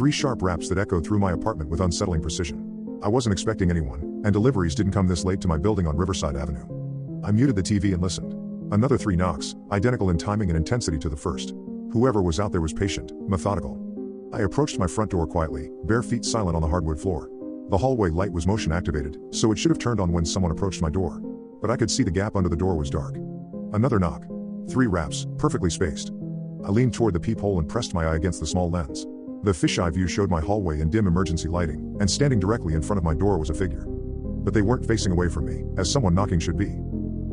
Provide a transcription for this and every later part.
Three sharp raps that echoed through my apartment with unsettling precision. I wasn't expecting anyone, and deliveries didn't come this late to my building on Riverside Avenue. I muted the TV and listened. Another three knocks, identical in timing and intensity to the first. Whoever was out there was patient, methodical. I approached my front door quietly, bare feet silent on the hardwood floor. The hallway light was motion activated, so it should have turned on when someone approached my door. But I could see the gap under the door was dark. Another knock. Three raps, perfectly spaced. I leaned toward the peephole and pressed my eye against the small lens. The fisheye view showed my hallway in dim emergency lighting, and standing directly in front of my door was a figure. But they weren't facing away from me, as someone knocking should be.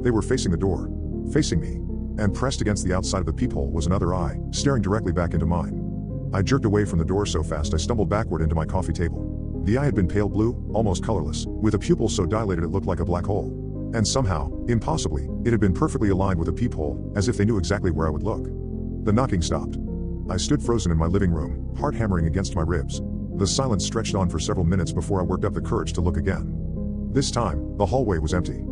They were facing the door, facing me, and pressed against the outside of the peephole was another eye, staring directly back into mine. I jerked away from the door so fast I stumbled backward into my coffee table. The eye had been pale blue, almost colorless, with a pupil so dilated it looked like a black hole. And somehow, impossibly, it had been perfectly aligned with a peephole, as if they knew exactly where I would look. The knocking stopped. I stood frozen in my living room, heart hammering against my ribs. The silence stretched on for several minutes before I worked up the courage to look again. This time, the hallway was empty.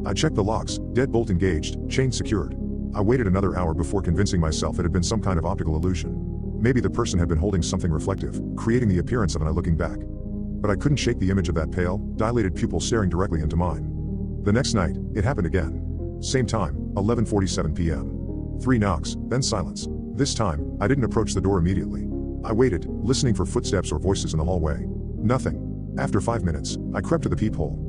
I checked the locks, deadbolt engaged, chain secured. I waited another hour before convincing myself it had been some kind of optical illusion. Maybe the person had been holding something reflective, creating the appearance of an eye looking back. But I couldn't shake the image of that pale, dilated pupil staring directly into mine. The next night, it happened again. Same time, 11:47 p.m. Three knocks, then silence. This time, I didn't approach the door immediately. I waited, listening for footsteps or voices in the hallway. Nothing. After 5 minutes, I crept to the peephole.